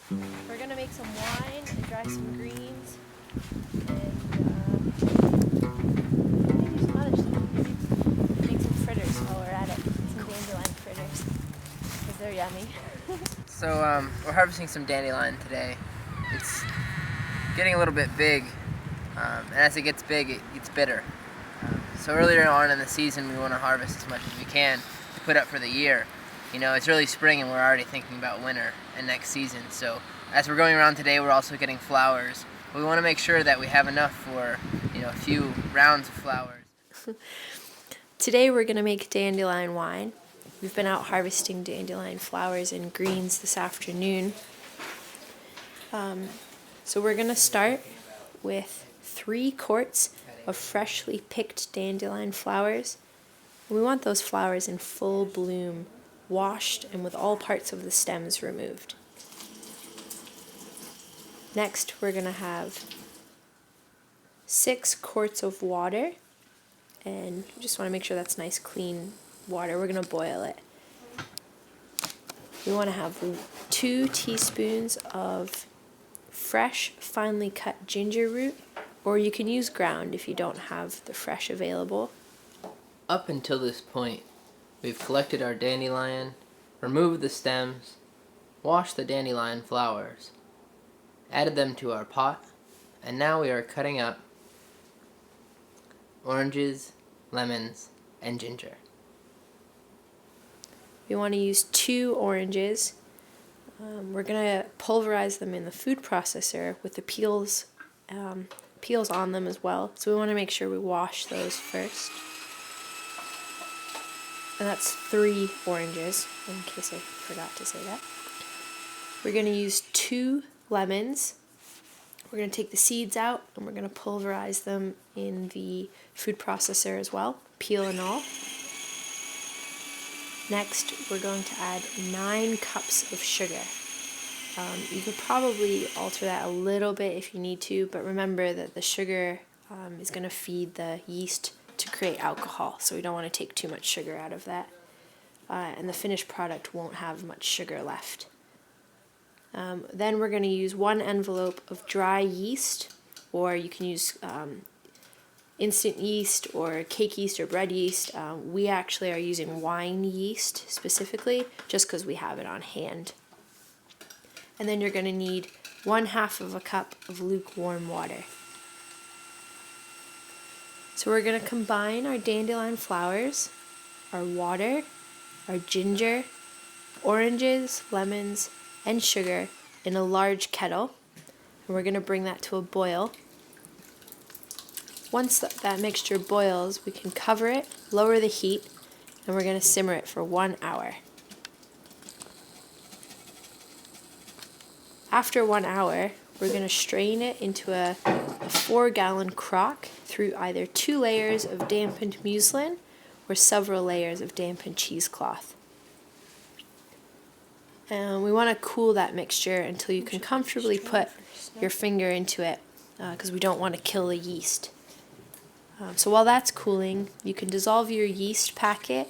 We're gonna make some wine and dry some greens and maybe some other stuff. Maybe make some fritters while we're at it. Some dandelion fritters because they're yummy. So we're harvesting some dandelion today. It's getting a little bit big, and as it gets big, it gets bitter. So earlier on in the season, we want to harvest as much as we can to put up for the year. You know, it's early spring and we're already thinking about winter and next season. So as we're going around today, we're also getting flowers. But we want to make sure that we have enough for, a few rounds of flowers. Today we're gonna make dandelion wine. We've been out harvesting dandelion flowers and greens this afternoon. So we're gonna start with 3 quarts of freshly picked dandelion flowers. We want those flowers in full bloom, washed and with all parts of the stems removed. Next, we're going to have 6 quarts of water, and you just want to make sure that's nice, clean water. We're going to boil it. We want to have 2 teaspoons of fresh, finely cut ginger root, or you can use ground if you don't have the fresh available. Up until this point, we've collected our dandelion, removed the stems, washed the dandelion flowers, added them to our pot, and now we are cutting up oranges, lemons, and ginger. We want to use 2 oranges. We're going to pulverize them in the food processor with the peels on them as well. So we want to make sure we wash those first. And that's 3 oranges, in case I forgot to say that. We're going to use 2 lemons. We're going to take the seeds out and we're going to pulverize them in the food processor as well, peel and all. Next, we're going to add 9 cups of sugar. You could probably alter that a little bit if you need to, but remember that the sugar is going to feed the yeast to create alcohol, so we don't want to take too much sugar out of that. And the finished product won't have much sugar left. Then we're going to use 1 envelope of dry yeast, or you can use instant yeast or cake yeast or bread yeast. We actually are using wine yeast specifically just because we have it on hand. And then you're going to need 1/2 of a cup of lukewarm water. So we're going to combine our dandelion flowers, our water, our ginger, oranges, lemons, and sugar in a large kettle. And we're going to bring that to a boil. Once that mixture boils, we can cover it, lower the heat, and we're going to simmer it for 1 hour. After 1 hour, we're going to strain it into a 4-gallon crock through either 2 layers of dampened muslin or several layers of dampened cheesecloth. And we want to cool that mixture until you can comfortably put your finger into it because we don't want to kill the yeast. So while that's cooling, you can dissolve your yeast packet.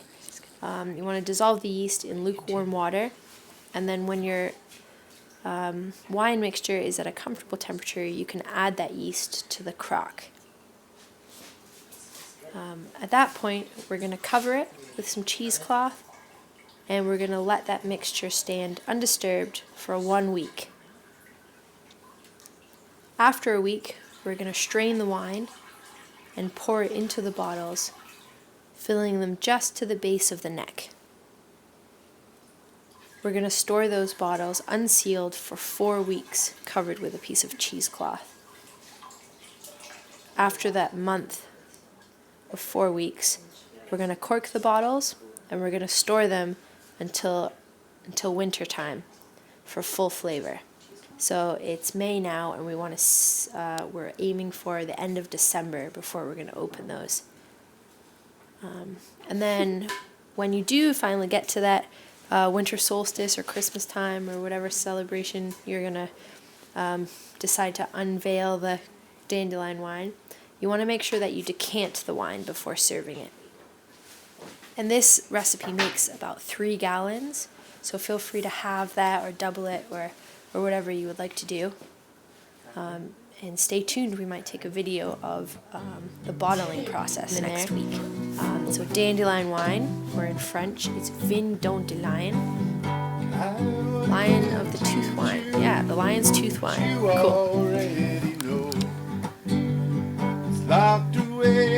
You want to dissolve the yeast in lukewarm water, and then when your wine mixture is at a comfortable temperature, you can add that yeast to the crock. At that point, we're going to cover it with some cheesecloth, and we're going to let that mixture stand undisturbed for 1 week. After a week, we're going to strain the wine and pour it into the bottles, filling them just to the base of the neck. We're going to store those bottles unsealed for 4 weeks, covered with a piece of cheesecloth. After that month of 4 weeks, we're going to cork the bottles and we're going to store them until winter time for full flavor. So it's May now, and we're aiming for the end of December before we're going to open those. And then when you do finally get to that winter solstice or Christmas time or whatever celebration you're going to decide to unveil the dandelion wine, you want to make sure that you decant the wine before serving it. And this recipe makes about 3 gallons, so feel free to have that or double it or or whatever you would like to do. And stay tuned, we might take a video of the bottling process next week. So Dandelion Wine, or in French, it's Vin Dandelion. Lion of the Tooth Wine. Yeah, the Lion's Tooth Wine. Cool. Locked away